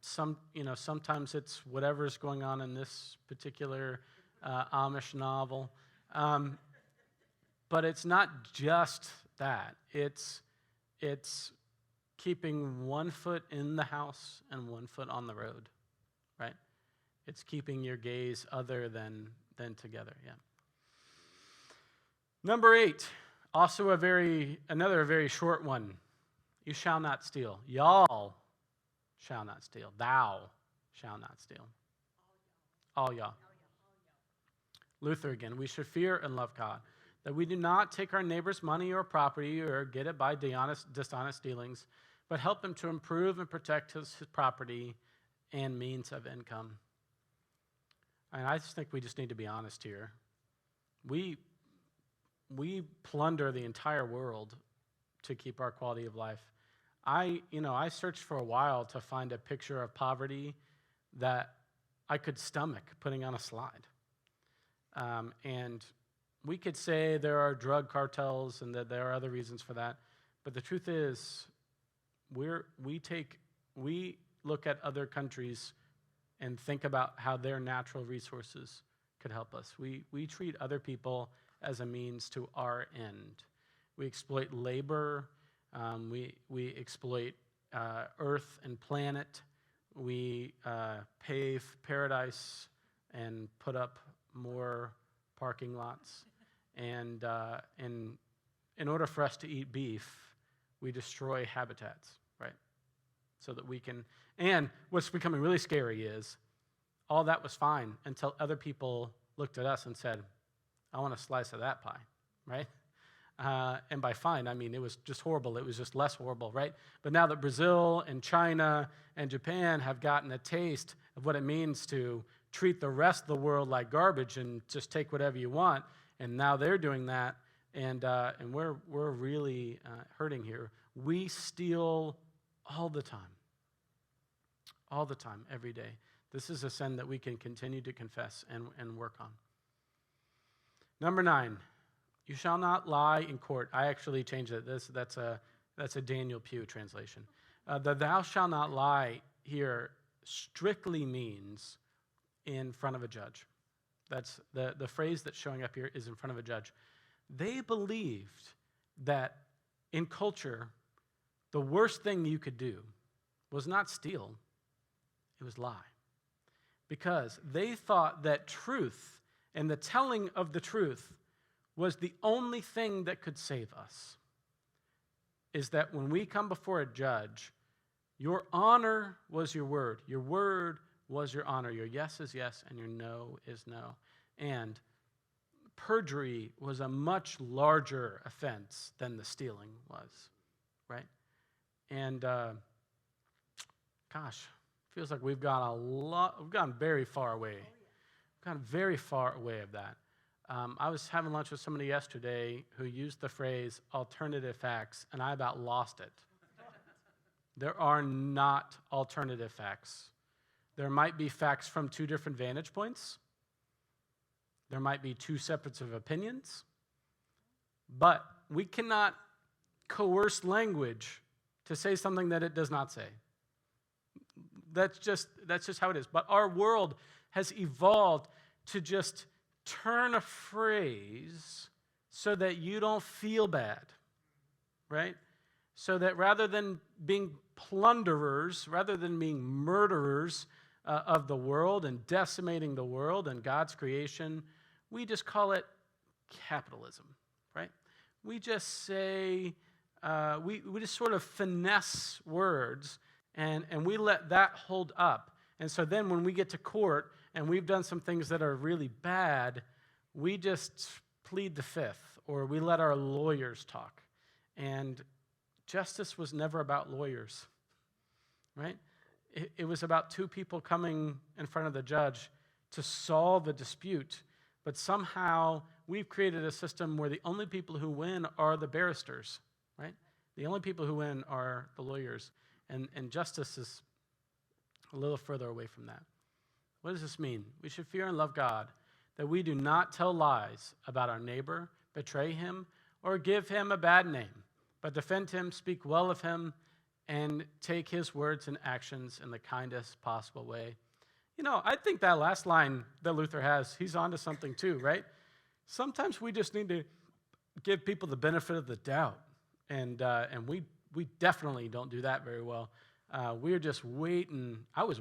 Sometimes it's whatever's going on in this particular Amish novel. But it's not just that. It's keeping one foot in the house and one foot on the road, right? It's keeping your gaze other than together, yeah. Number 8, also another very short one. You shall not steal. Y'all shall not steal. Thou shall not steal. All y'all. Luther again. We should fear and love God, that we do not take our neighbor's money or property or get it by dishonest dealings, but help him to improve and protect his property and means of income. And I just think we just need to be honest here. We plunder the entire world to keep our quality of life. I searched for a while to find a picture of poverty that I could stomach putting on a slide. And we could say there are drug cartels and that there are other reasons for that. But the truth is, we look at other countries and think about how their natural resources could help us. We treat other people as a means to our end. We exploit labor. We exploit earth and planet. We pave paradise and put up more parking lots. And in order for us to eat beef, we destroy habitats, right? So that we can, and what's becoming really scary is all that was fine until other people looked at us and said, I want a slice of that pie, right? And by fine, I mean it was just horrible. It was just less horrible, right? But now that Brazil and China and Japan have gotten a taste of what it means to treat the rest of the world like garbage and just take whatever you want, and now they're doing that, and we're really hurting here. We steal all the time, every day. This is a sin that we can continue to confess and work on. Number 9, you shall not lie in court. I actually changed it. That's a Daniel Pugh translation. The thou shall not lie here strictly means in front of a judge. That's the phrase that's showing up here is in front of a judge. They believed that in culture, the worst thing you could do was not steal, it was lie. Because they thought that truth and the telling of the truth was the only thing that could save us. Is that when we come before a judge, your honor was your word was your honor, your yes is yes, and your no is no. And perjury was a much larger offense than the stealing was, right? And feels like we've gone very far away. We've gone very far away of that. I was having lunch with somebody yesterday who used the phrase alternative facts, and I about lost it. There are not alternative facts. There might be facts from two different vantage points. There might be two sets of opinions. But we cannot coerce language to say something that it does not say. That's just how it is. But our world has evolved to just turn a phrase so that you don't feel bad, right? So that rather than being plunderers, rather than being murderers of the world and decimating the world and God's creation, we just call it capitalism, right? We just say, we just sort of finesse words, and we let that hold up. And so then when we get to court and we've done some things that are really bad, we just plead the fifth, or we let our lawyers talk. And justice was never about lawyers, right? It was about two people coming in front of the judge to solve a dispute. But somehow we've created a system where the only people who win are the barristers, right? The only people who win are the lawyers. And justice is a little further away from that. What does this mean? We should fear and love God, that we do not tell lies about our neighbor, betray him, or give him a bad name, but defend him, speak well of him, and take his words and actions in the kindest possible way. You know, I think that last line that Luther has, he's onto something too, right? Sometimes we just need to give people the benefit of the doubt, and we definitely don't do that very well. We're just waiting. I was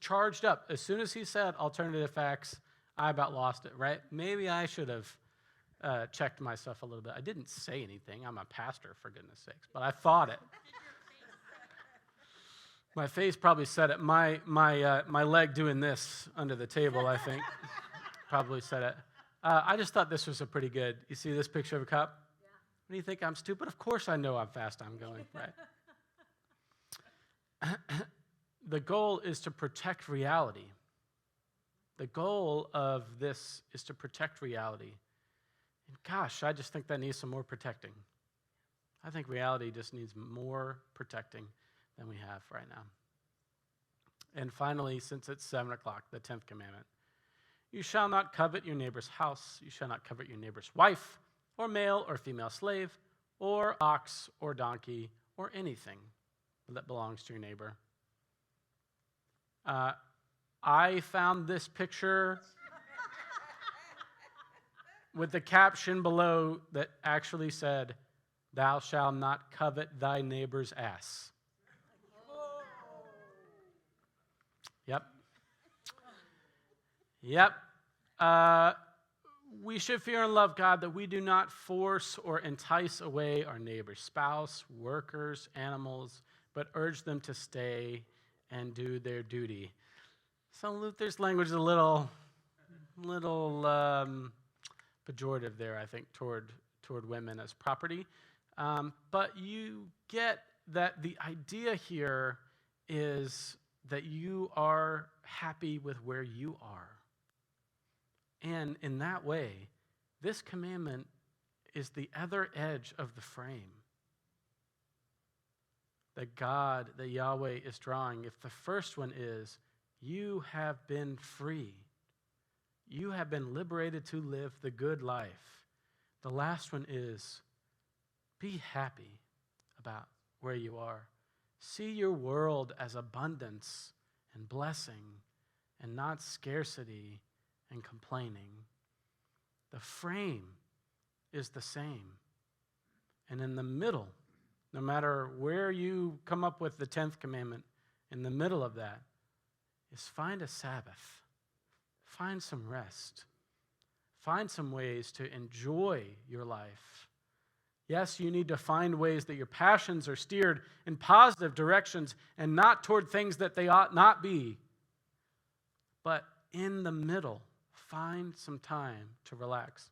charged up. As soon as he said alternative facts, I about lost it, right? Maybe I should have checked myself a little bit. I didn't say anything. I'm a pastor, for goodness sakes, but I thought it. My face probably said it. My leg doing this under the table, I think, probably said it. I just thought this was a pretty good. You see this picture of a cup? Yeah. What do you think? I'm stupid? Of course I know how fast I'm going, right? The goal is to protect reality. The goal of this is to protect reality. And gosh, I just think that needs some more protecting. I think reality just needs more protecting than we have right now. And finally, since it's 7 o'clock, the 10th commandment. You shall not covet your neighbor's house. You shall not covet your neighbor's wife, or male or female slave, or ox or donkey, or anything that belongs to your neighbor. I found this picture with the caption below that actually said, "Thou shalt not covet thy neighbor's ass." Yep. We should fear and love God that we do not force or entice away our neighbor's spouse, workers, animals, but urge them to stay and do their duty. So Luther's language is a little pejorative there, I think, toward women as property. But you get that the idea here is that you are happy with where you are. And in that way, this commandment is the other edge of the frame that Yahweh is drawing. If the first one is, you have been free, You have been liberated to live the good life. The last one is be happy about where you are. See your world as abundance and blessing and not scarcity and complaining. The frame is the same. And in the middle, no matter where you come up with the 10th commandment, in the middle of that is find a Sabbath. Find some rest. Find some ways to enjoy your life. Yes, you need to find ways that your passions are steered in positive directions and not toward things that they ought not be. But in the middle, find some time to relax.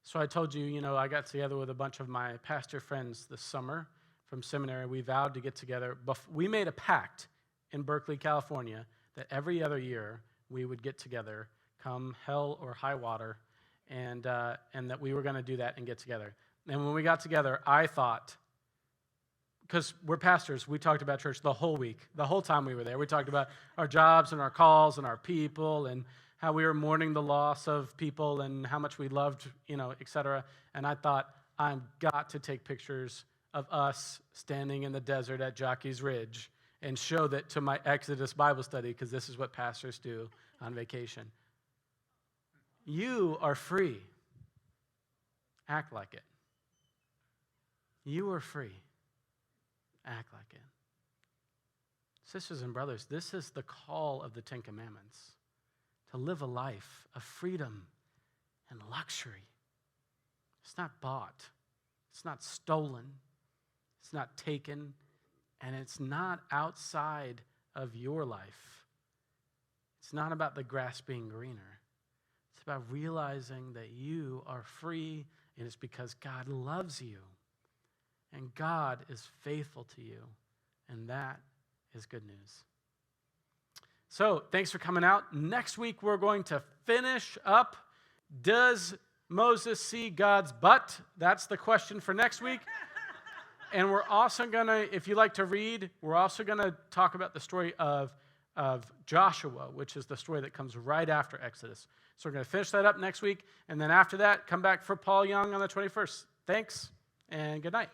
So I told you, I got together with a bunch of my pastor friends this summer from seminary. We vowed to get together. We made a pact in Berkeley, California, that every other year we would get together, come hell or high water, and that we were going to do that and get together. And when we got together, I thought, because we're pastors, we talked about church the whole week, the whole time we were there. We talked about our jobs and our calls and our people and how we were mourning the loss of people and how much we loved, et cetera. And I thought, I've got to take pictures of us standing in the desert at Jockey's Ridge and show that to my Exodus Bible study, because this is what pastors do on vacation. You are free. Act like it. You are free. Act like it. Sisters and brothers, this is the call of the 10 Commandments, to live a life of freedom and luxury. It's not bought. It's not stolen. It's not taken. And it's not outside of your life. It's not about the grass being greener. It's about realizing that you are free, and it's because God loves you. And God is faithful to you. And that is good news. So, thanks for coming out. Next week, we're going to finish up, does Moses see God's butt? That's the question for next week. And we're also going to, if you like to read, we're also going to talk about the story of Joshua, which is the story that comes right after Exodus. So we're going to finish that up next week. And then after that, come back for Paul Young on the 21st. Thanks, and good night.